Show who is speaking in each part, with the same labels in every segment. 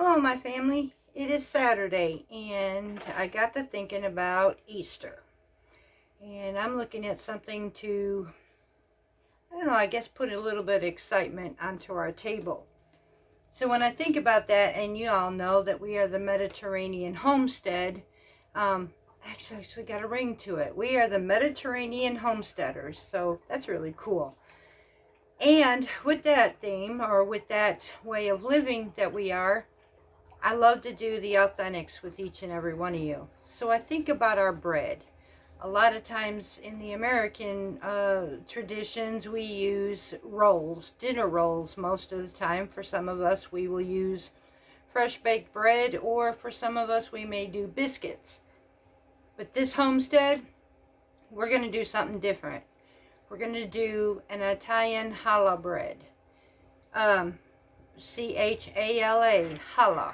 Speaker 1: Hello, my family. It is Saturday, and I got to thinking about Easter. And I'm looking at something to, I don't know, I guess put a little bit of excitement onto our table. So when I think about that, and you all know that we are the Mediterranean homestead, actually got a ring to it. We are the Mediterranean homesteaders, so that's really cool. And with that theme, or with that way of living that we are, I love to do the authentics with each and every one of you. So I think about our bread. A lot of times in the American traditions, we use rolls, dinner rolls most of the time. For some of us, we will use fresh baked bread, or for some of us, we may do biscuits. But this homestead, we're going to do something different. We're going to do an Italian challah bread. C-H-A-L-A, challah.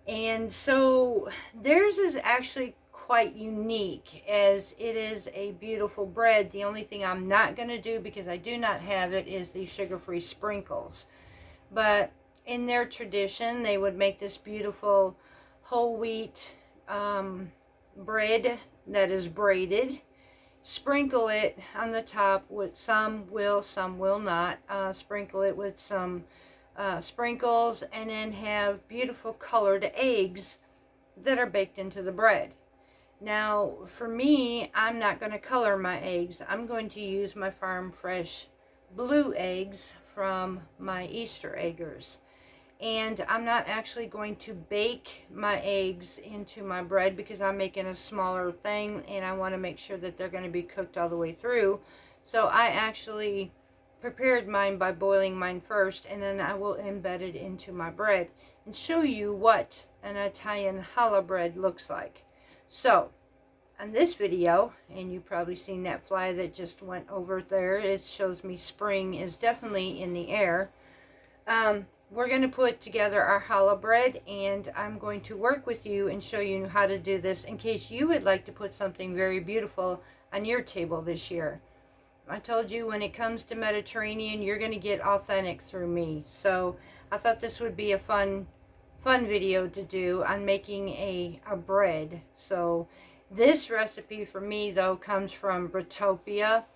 Speaker 1: And so theirs is actually quite unique, as it is a beautiful bread. The only thing I'm not going to do, because I do not have it, is the sugar-free sprinkles. But in their tradition, they would make this beautiful whole wheat bread that is braided. Sprinkle it on the top with, some will not, sprinkle it with some sprinkles, and then have beautiful colored eggs that are baked into the bread. Now for me, I'm not going to color my eggs. I'm going to use my farm fresh blue eggs from my Easter eggers, and I'm not actually going to bake my eggs into my bread, because I'm making a smaller thing and I want to make sure that they're going to be cooked all the way through. So I actually prepared mine by boiling mine first, and then I will embed it into my bread and show you what an Italian challah bread looks like. So on this video, and you've probably seen that fly that just went over there, it shows me spring is definitely in the air. We're going to put together our challah bread, and I'm going to work with you and show you how to do this in case you would like to put something very beautiful on your table this year. I told you, when it comes to Mediterranean, you're going to get authentic through me. So I thought this would be a fun video to do on making a bread. So this recipe for me, though, comes from Breadtopia,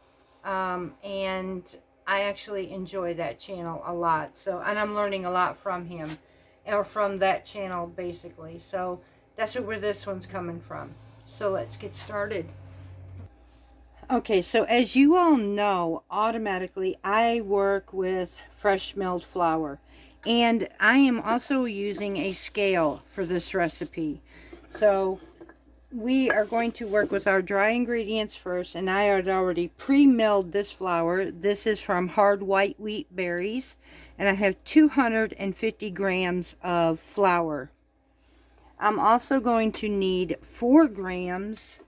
Speaker 1: and I actually enjoy that channel a lot. So, and I'm learning a lot from him, or from that channel basically. So that's where this one's coming from. So let's get started. Okay, so as you all know, automatically I work with fresh milled flour, and I am also using a scale for this recipe. So we are going to work with our dry ingredients first, and I had already pre-milled this flour. This is from hard white wheat berries, and I have 250 grams of flour. I'm also going to need 4 grams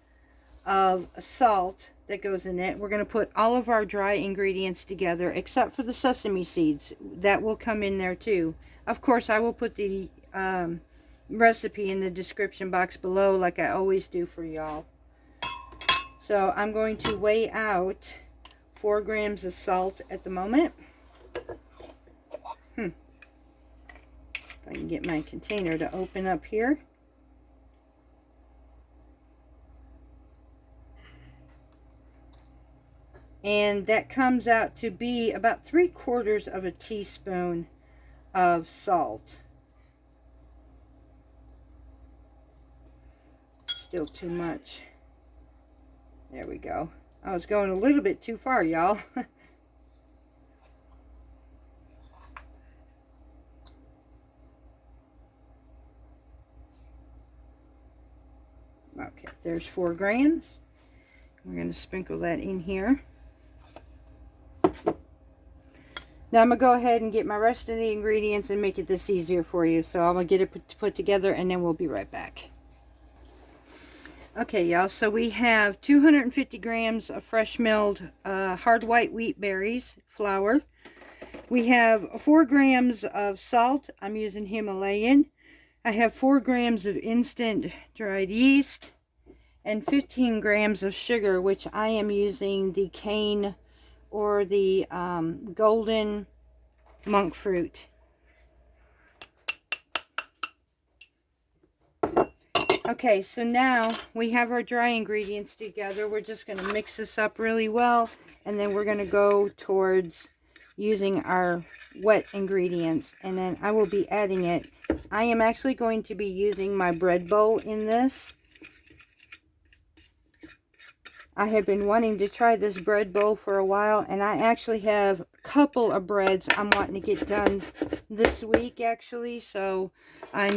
Speaker 1: of salt that goes in it. We're going to put all of our dry ingredients together, except for the sesame seeds. That will come in there too. Of course, I will put the recipe in the description box below, like I always do for y'all. So I'm going to weigh out 4 grams of salt at the moment. If I can get my container to open up here. And that comes out to be about 3/4 of a teaspoon of salt. Still too much. There we go. I was going a little bit too far, y'all. Okay, there's 4 grams. We're going to sprinkle that in here. Now I'm going to go ahead and get my rest of the ingredients and make it this easier for you. So I'm going to get it put together, and then we'll be right back. Okay, y'all, so we have 250 grams of fresh milled hard white wheat berries flour. We have 4 grams of salt. I'm using Himalayan. I have 4 grams of instant dried yeast, and 15 grams of sugar, which I am using the cane or the golden monk fruit. Okay, so now we have our dry ingredients together. We're just going to mix this up really well, and then we're going to go towards using our wet ingredients, and then I will be adding it. I am actually going to be using my bread bowl in this. I have been wanting to try this bread bowl for a while, and I actually have a couple of breads I'm wanting to get done this week actually, so I'm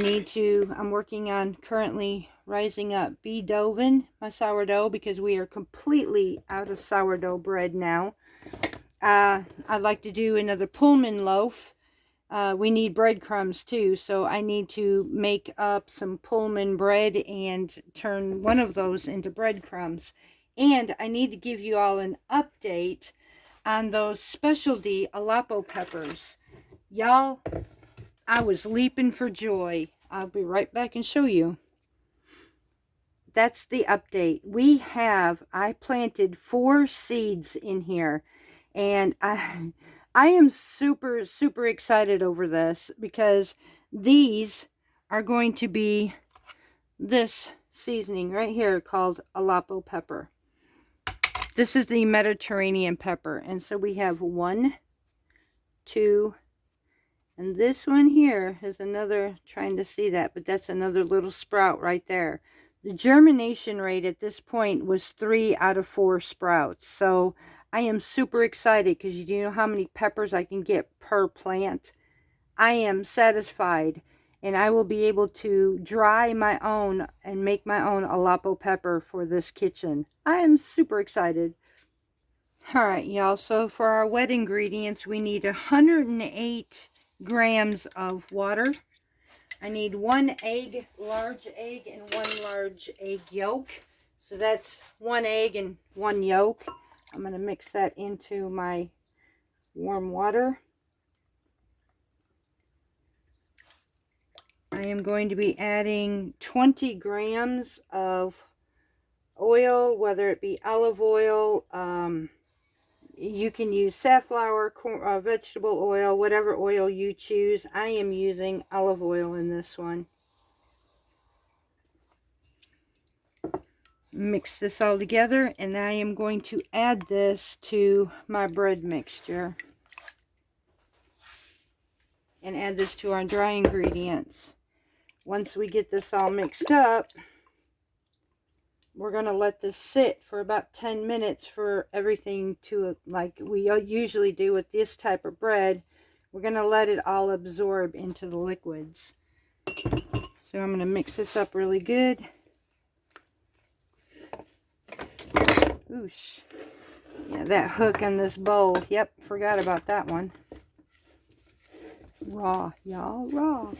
Speaker 1: working on currently rising up bedoven, my sourdough, because we are completely out of sourdough bread now. I'd like to do another Pullman loaf. We need breadcrumbs too, so I need to make up some Pullman bread and turn one of those into breadcrumbs. And I need to give you all an update on those specialty Aleppo peppers. Y'all, I was leaping for joy. I'll be right back and show you. That's the update. I planted 4 seeds in here, and I am super, super excited over this, because these are going to be this seasoning right here called Aleppo pepper. This is the Mediterranean pepper. And so we have 1, 2, and this one here is another, trying to see that, but that's another little sprout right there. The germination rate at this point was 3 out of 4 sprouts. So I am super excited, because you know how many peppers I can get per plant. I am satisfied, and I will be able to dry my own and make my own Aleppo pepper for this kitchen. I am super excited. Alright, y'all, so for our wet ingredients, we need 108 grams of water. I need 1 egg, large egg, and 1 large egg yolk. So that's 1 egg and 1 yolk. I'm going to mix that into my warm water. I am going to be adding 20 grams of oil, whether it be olive oil, you can use safflower, vegetable oil, whatever oil you choose. I am using olive oil in this one. Mix this all together, and I am going to add this to my bread mixture. And add this to our dry ingredients. Once we get this all mixed up, we're going to let this sit for about 10 minutes for everything to, like we usually do with this type of bread, we're going to let it all absorb into the liquids. So I'm going to mix this up really good. Oosh. Yeah, that hook on this bowl. Yep, forgot about that one. Raw, y'all, raw.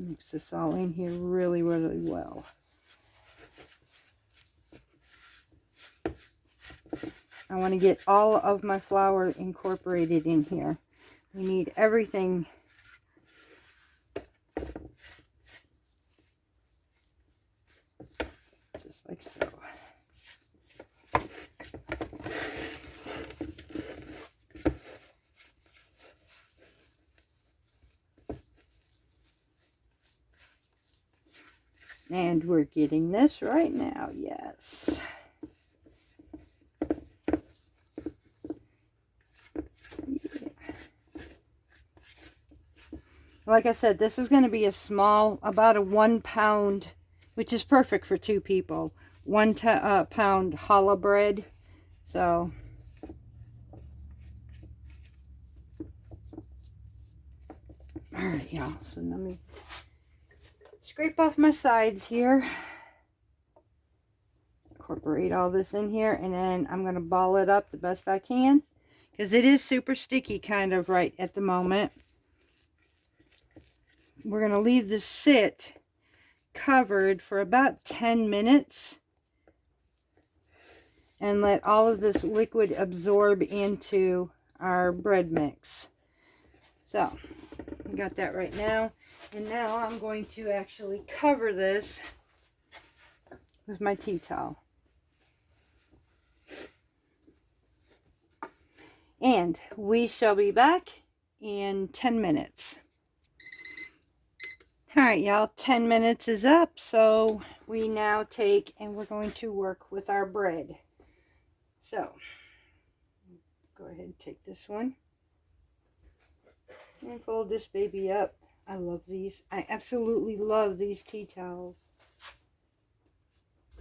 Speaker 1: Mix this all in here really, really well. I want to get all of my flour incorporated in here. We need everything. Just like so. And we're getting this right now, yes. Yeah. Like I said, this is going to be a small, about a 1 pound, which is perfect for 2 people, 1 pound challah bread. So, alright y'all, so let me scrape off my sides here. Incorporate all this in here, and then I'm going to ball it up the best I can, because it is super sticky kind of right at the moment. We're going to leave this sit covered for about 10 minutes and let all of this liquid absorb into our bread mix. So, I got that right now. And now I'm going to actually cover this with my tea towel. And we shall be back in 10 minutes. All right, y'all, 10 minutes is up. So we now take and we're going to work with our bread. So go ahead and take this one and fold this baby up. I love these. I absolutely love these tea towels.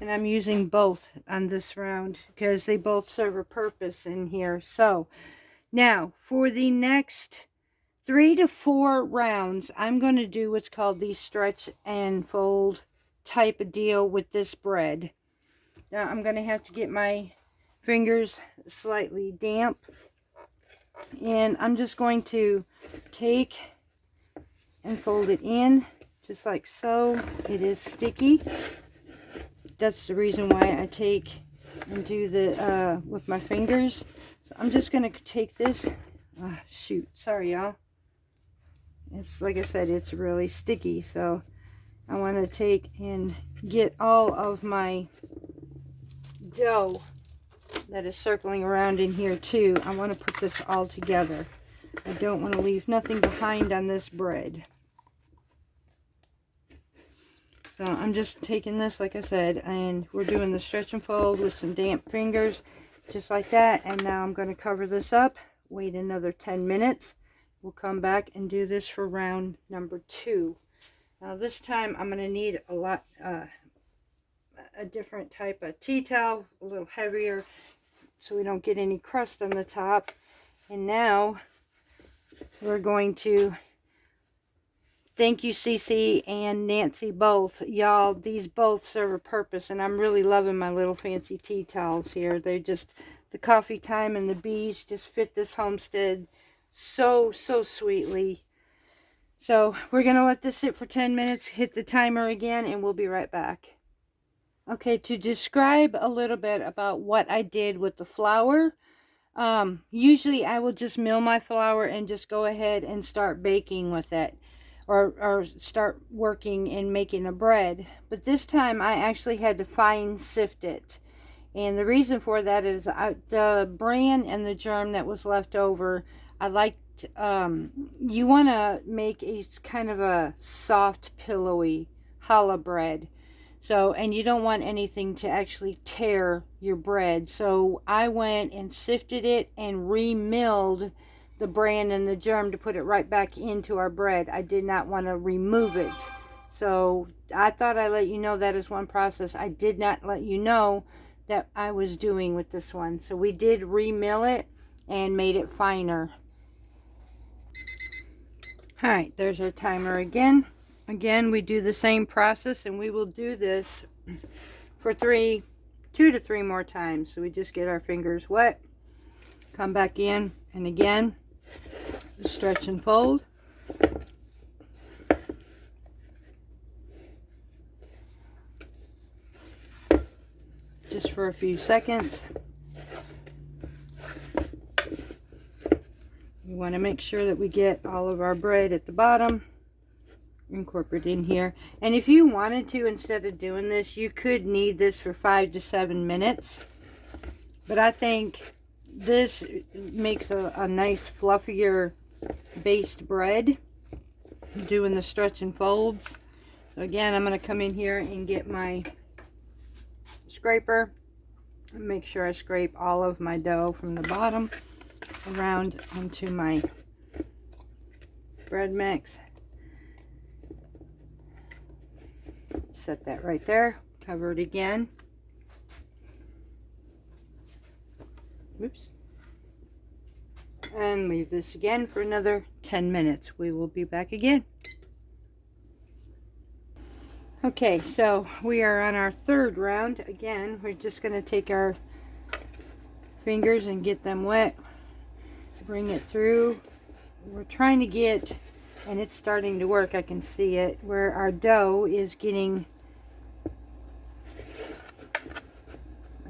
Speaker 1: And I'm using both on this round because they both serve a purpose in here. So now for the next 3 to 4 rounds, I'm going to do what's called the stretch and fold type of deal with this bread. Now I'm going to have to get my fingers slightly damp. And I'm just going to take and fold it in just like so. It is sticky. That's the reason why I take and do the with my fingers. So I'm just going to take this. Shoot, sorry y'all. It's like I said, it's really sticky, so I want to take and get all of my dough that is circling around in here too. I want to put this all together. I don't want to leave nothing behind on this bread. So I'm just taking this, like I said, and we're doing the stretch and fold with some damp fingers, just like that. And now I'm going to cover this up, wait another 10 minutes. We'll come back and do this for round number 2. Now this time I'm going to need a different type of tea towel, a little heavier, so we don't get any crust on the top. And now we're going to, thank you Cece and Nancy both. Y'all, these both serve a purpose, and I'm really loving my little fancy tea towels here. They just, the coffee time and the bees just fit this homestead so sweetly. So we're going to let this sit for 10 minutes, hit the timer again, and we'll be right back. Okay, to describe a little bit about what I did with the flour, usually I will just mill my flour and just go ahead and start baking with it, or start working and making a bread. But this time I actually had to fine sift it. And the reason for that is the bran and the germ that was left over, I liked, you want to make a kind of a soft, pillowy challah bread. So, and you don't want anything to actually tear your bread. So I went and sifted it and remilled the bran and the germ to put it right back into our bread. I did not want to remove it. So I thought I'd let you know that is one process I did not let you know that I was doing with this one. So we did remill it and made it finer. All right, there's our timer again. Again, we do the same process, and we will do this for 2 to 3 more times. So we just get our fingers wet, come back in, and again, stretch and fold. Just for a few seconds. We want to make sure that we get all of our bread at the bottom. Incorporate in here. And if you wanted to, instead of doing this, you could knead this for 5 to 7 minutes. But I think this makes a nice fluffier based bread, doing the stretch and folds. So again, I'm going to come in here and get my scraper and make sure I scrape all of my dough from the bottom around onto my bread mix. Set that right there, cover it again. Oops. And leave this again for another 10 minutes. We will be back again. Okay, so we are on our 3rd round. Again, we're just going to take our fingers and get them wet. Bring it through. We're trying to get, and it's starting to work, I can see it, where our dough is getting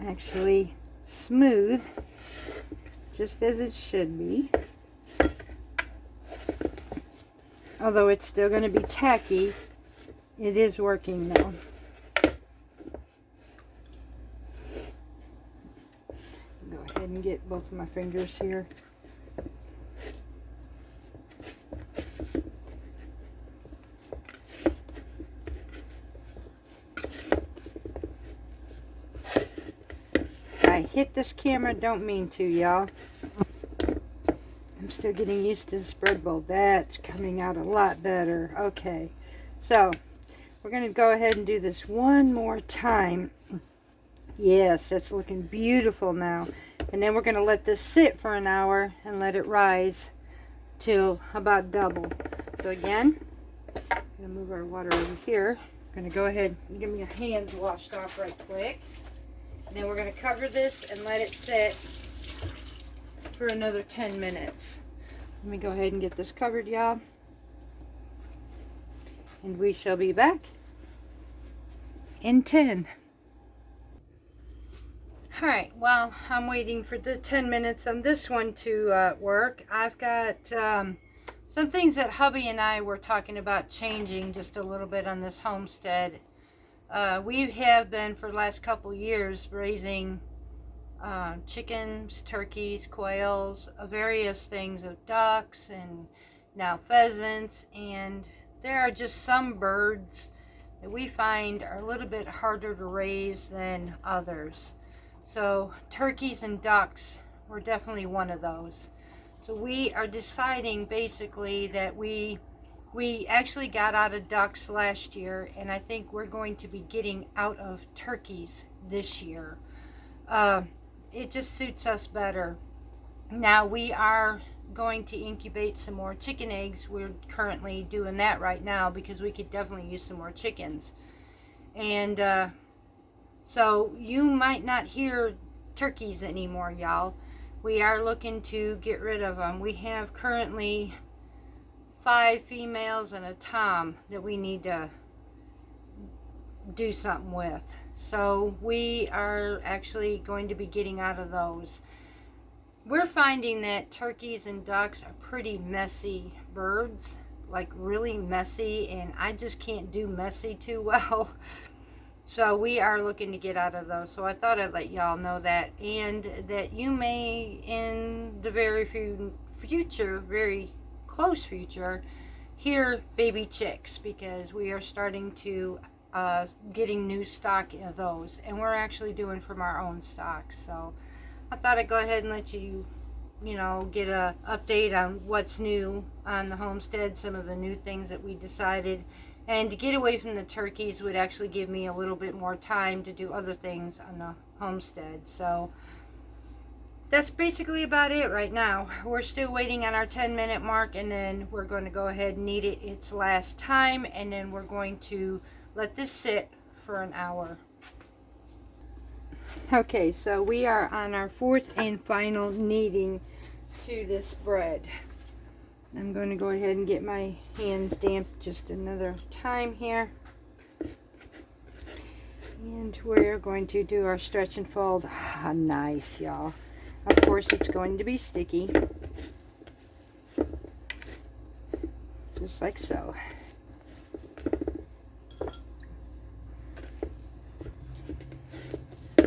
Speaker 1: actually smooth, just as it should be. Although it's still going to be tacky, it is working now. Go ahead and get both of my fingers here. I hit this camera, don't mean to, y'all. I'm still getting used to this bread bowl. That's coming out a lot better. Okay, so we're going to go ahead and do this one more time. Yes, that's looking beautiful now. And then we're going to let this sit for an hour and let it rise till about double. So again, I'm going to move our water over here. I'm going to go ahead and get my hands washed off right quick. And then we're going to cover this and let it sit for another 10 minutes. Let me go ahead and get this covered, y'all. And we shall be back in 10. Alright, well, I'm waiting for the 10 minutes on this one to work. I've got some things that hubby and I were talking about changing just a little bit on this homestead. We have been for the last couple years raising chickens, turkeys, quails, various things of ducks and now pheasants, and there are just some birds that we find are a little bit harder to raise than others. So turkeys and ducks were definitely one of those. So we are deciding basically that we actually got out of ducks last year, and I think we're going to be getting out of turkeys this year. It just suits us better. Now we are going to incubate some more chicken eggs. We're currently doing that right now because we could definitely use some more chickens. And so you might not hear turkeys anymore, y'all. We are looking to get rid of them. We have currently 5 females and a tom that we need to do something with. So we are actually going to be getting out of those. We're finding that turkeys and ducks are pretty messy birds, like really messy, and I just can't do messy too well. So we are looking to get out of those. So I thought I'd let y'all know that, and that you may in the very close future hear baby chicks, because we are starting to getting new stock of those, and we're actually doing from our own stock. So I thought I'd go ahead and let you get a update on what's new on the homestead, some of the new things that we decided. And to get away from the turkeys would actually give me a little bit more time to do other things on the homestead. So that's basically about it right now. We're still waiting on our 10-minute mark, and then we're going to go ahead and knead it its last time, and then we're going to let this sit for an hour. Okay, so we are on our 4th and final kneading to this bread. I'm going to go ahead and get my hands damp just another time here. And we're going to do our stretch and fold. Ah, nice, y'all. Of course, it's going to be sticky. Just like so.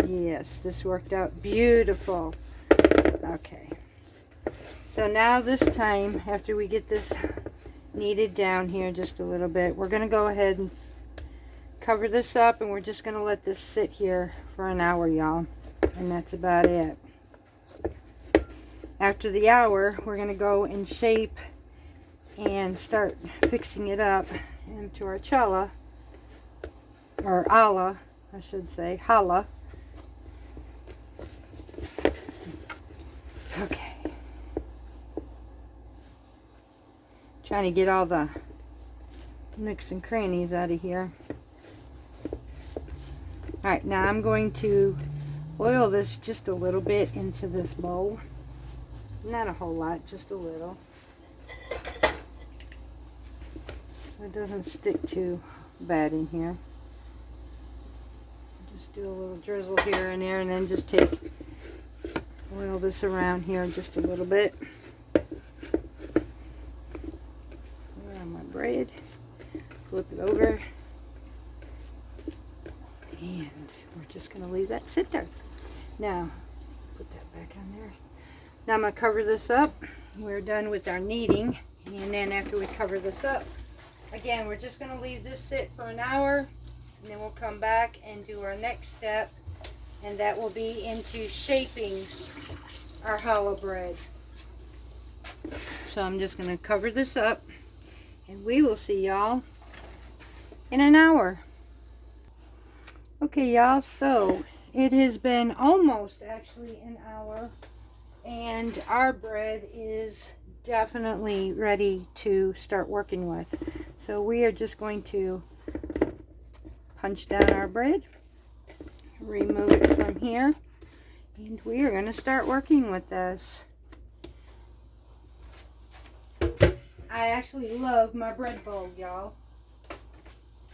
Speaker 1: Yes, this worked out beautiful. Okay. So now this time, after we get this kneaded down here just a little bit, we're going to go ahead and cover this up, and we're just going to let this sit here for an hour, y'all. And that's about it. After the hour, we're going to go and shape and start fixing it up into our challah, or Allah, I should say, challah. Okay. Trying to get all the nooks and crannies out of here. Alright, now I'm going to oil this just a little bit into this bowl. Not a whole lot, just a little. So it doesn't stick too bad in here. Just do a little drizzle here and there, and then just oil this around here just a little bit. Braid, flip it over, and we're just going to leave that sit there. Now, put that back on there. Now I'm going to cover this up. We're done with our kneading, and then after we cover this up, again, we're just going to leave this sit for an hour, and then we'll come back and do our next step, and that will be into shaping our challah bread. So I'm just going to cover this up, and we will see y'all in an hour. Okay, y'all, so it has been almost actually an hour, and our bread is definitely ready to start working with. So we are just going to punch down our bread, remove it from here, and we are going to start working with this. I actually love my bread bowl, y'all.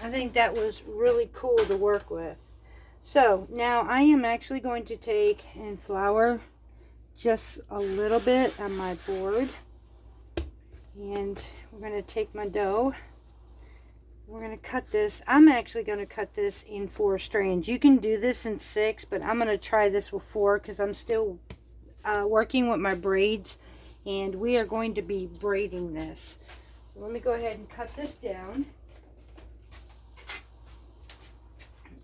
Speaker 1: I think that was really cool to work with. So now I am actually going to take and flour just a little bit on my board, and we're going to take my dough. We're going to cut this. I'm actually going to cut this in 4 strands. You can do this in 6, but I'm going to try this with 4 because I'm still working with my braids, and we are going to be braiding this. So let me go ahead and cut this down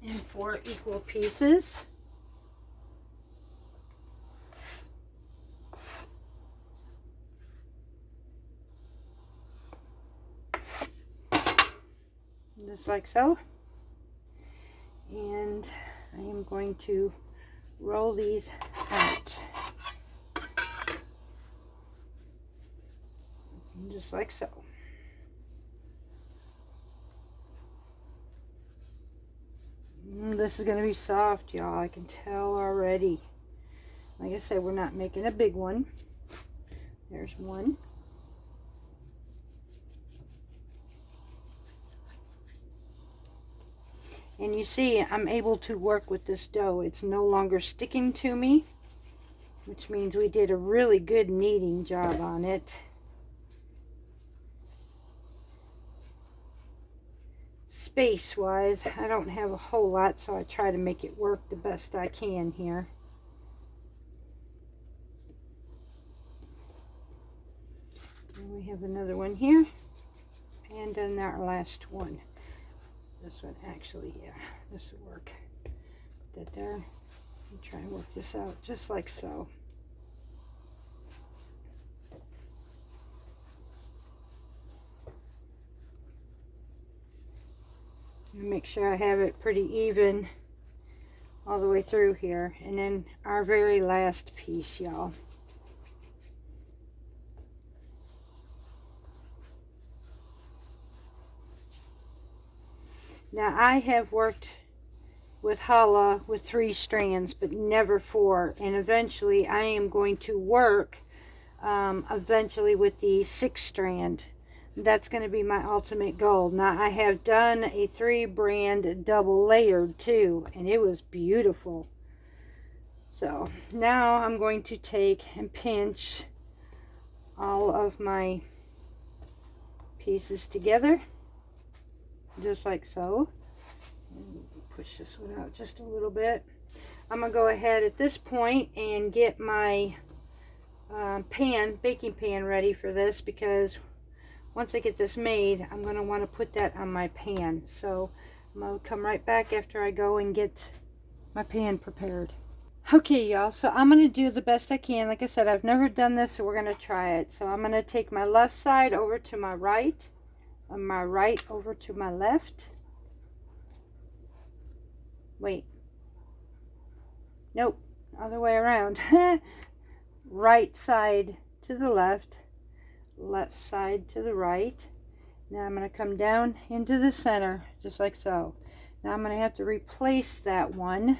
Speaker 1: in 4 equal pieces. Just like so. And I am going to roll these out. Just like so. This is going to be soft, y'all. I can tell already. Like I said, we're not making a big one. There's one. And you see, I'm able to work with this dough. It's no longer sticking to me, which means we did a really good kneading job on it. Space-wise, I don't have a whole lot, so I try to make it work the best I can here. And we have another one here, and then our last one. This one actually, yeah, this will work. Put that there. And try and work this out just like so. And make sure I have it pretty even all the way through here. And then our very last piece, y'all. Now I have worked with challah with 3 strands, but never 4. And eventually I am going to work eventually with the 6 strand. That's going to be my ultimate goal. Now I have done a 3 brand double layered too, and it was beautiful. So now I'm going to take and pinch all of my pieces together, just like so. Push this one out just a little bit. I'm gonna go ahead at this point and get my baking pan ready for this, because once I get this made, I'm gonna want to put that on my pan. So I'm gonna come right back after I go and get my pan prepared. Okay, y'all, so I'm gonna do the best I can. Like I said, I've never done this, so we're gonna try it. So I'm gonna take my left side over to my right, and my right over to my left. Wait. Nope. Other way around. Right side to the left. Left side to the right. Now I'm going to come down into the center, just like so. Now I'm going to have to replace that one.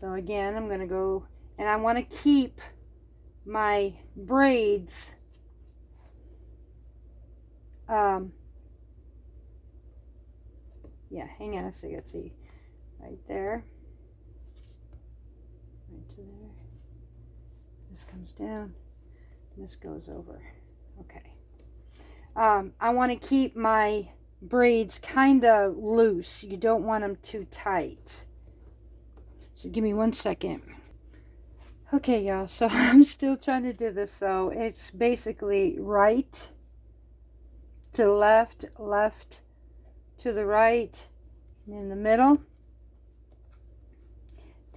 Speaker 1: So again, I'm going to go, and I want to keep my braids yeah, hang on a second. Let's see. Right there, right to there. This comes down, this goes over. Okay. I want to keep my braids kind of loose. You don't want them too tight. So give me 1 second. Okay, y'all, so I'm still trying to do this. So it's basically right to left, left to the right, and in the middle.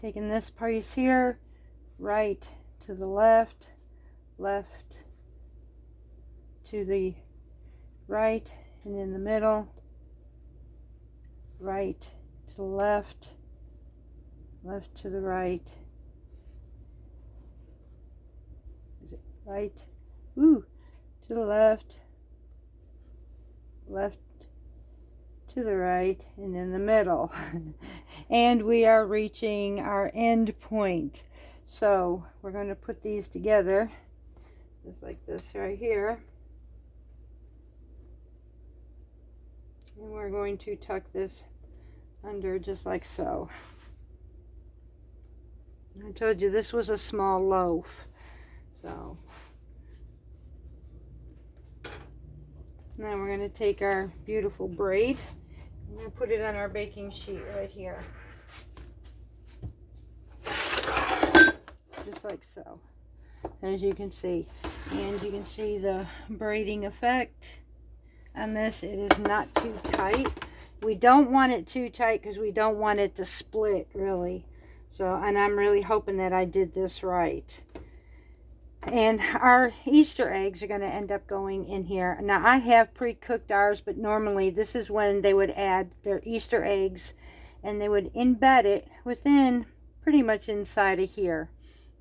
Speaker 1: taking this piece here, right to the left, left to the right, and in the middle, right to the left, left to the right. Is it right? Ooh, to the left, left to the right, and in the middle. And we are reaching our end point. So we're going to put these together just like this right here. And we're going to tuck this under just like so. I told you this was a small loaf. So now we're going to take our beautiful braid. I'm going to put it on our baking sheet right here. Just like so. As you can see. And you can see the braiding effect on this. It is not too tight. We don't want it too tight because we don't want it to split really. So, and I'm really hoping that I did this right. And our Easter eggs are going to end up going in here. Now, I have pre-cooked ours, but normally this is when they would add their Easter eggs and they would embed it within pretty much inside of here.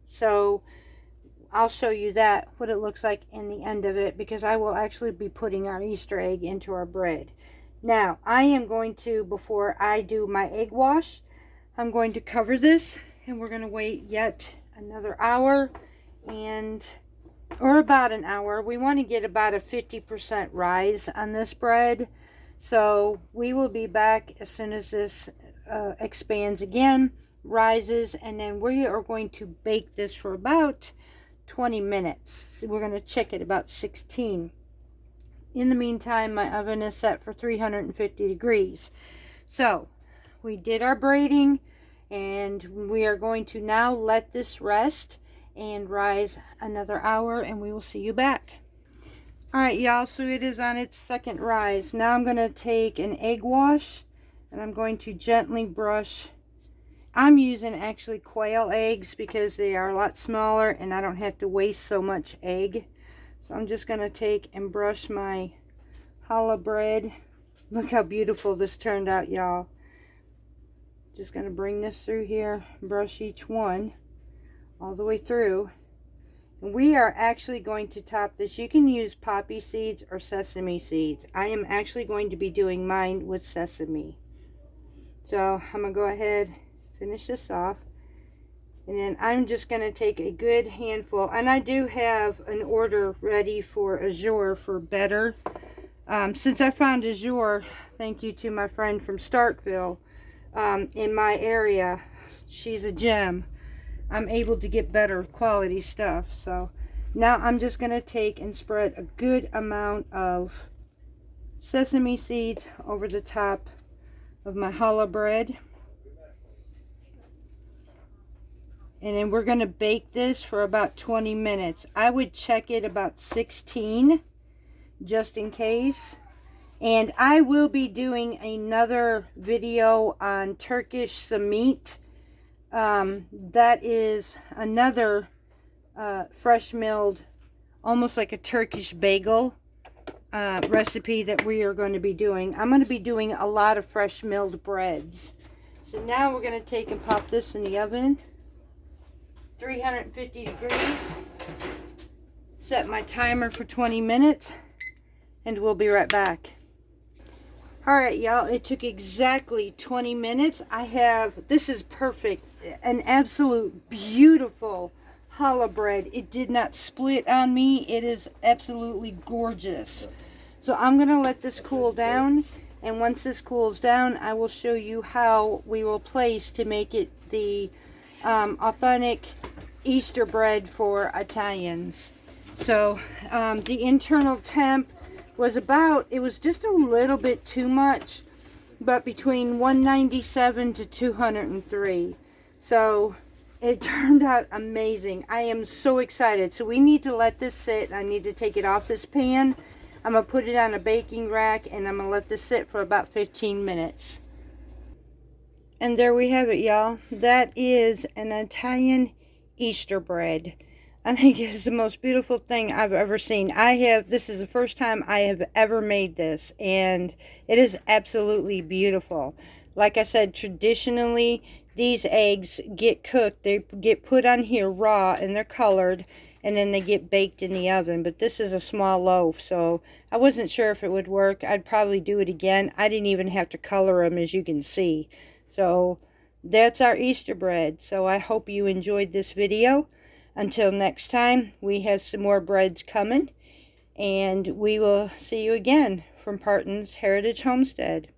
Speaker 1: So I'll show you that, what it looks like in the end of it, because I will actually be putting our Easter egg into our bread. Now, I am going to, before I do my egg wash, I'm going to cover this and we're going to wait yet another hour. Or about an hour. We want to get about a 50% rise on this bread. So we will be back as soon as this expands again, rises, and then we are going to bake this for about 20 minutes. So we're going to check it about 16. In the meantime, my oven is set for 350 degrees. So we did our braiding and we are going to now let this rest and rise another hour, and we will see you back. Alright y'all, so it is on its second rise. Now I'm going to take an egg wash and I'm going to gently brush. I'm using actually quail eggs because they are a lot smaller and I don't have to waste so much egg. So I'm just going to take and brush my challah bread. Look how beautiful this turned out, y'all. Just going to bring this through here, brush each one all the way through. And we are actually going to top this. You can use poppy seeds or sesame seeds. I am actually going to be doing mine with sesame. So I'm going to go ahead, finish this off. And then I'm just going to take a good handful. And I do have an order ready for azure for better. Since I found azure, thank you to my friend from Starkville, in my area. She's a gem. I'm able to get better quality stuff. So now I'm just going to take and spread a good amount of sesame seeds over the top of my challah bread. And then we're going to bake this for about 20 minutes. I would check it about 16 just in case. And I will be doing another video on Turkish samit. That is another fresh milled, almost like a Turkish bagel recipe that we are going to be doing. I'm going to be doing a lot of fresh milled breads. So now we're going to take and pop this in the oven, 350 degrees. Set my timer for 20 minutes and we'll be right back. Alright y'all, it took exactly 20 minutes. This is perfect, an absolute beautiful challah bread. It did not split on me. It is absolutely gorgeous. So I'm going to let this cool down, and once this cools down, I will show you how we will place to make it the authentic Easter bread for Italians. So the internal temp was it was just a little bit too much, but between 197 to 203. So it turned out amazing. I am so excited. So we need to let this sit. I need to take it off this pan. I'm going to put it on a baking rack and I'm going to let this sit for about 15 minutes. And there we have it, y'all. That is an Italian Easter bread. I think it's the most beautiful thing I've ever seen. This is the first time I have ever made this, and it is absolutely beautiful. Like I said, traditionally, these eggs get cooked. They get put on here raw, and they're colored, and then they get baked in the oven. But this is a small loaf, so I wasn't sure if it would work. I'd probably do it again. I didn't even have to color them, as you can see. So that's our Easter bread. So I hope you enjoyed this video. Until next time, we have some more breads coming, and we will see you again from Parton's Heritage Homestead.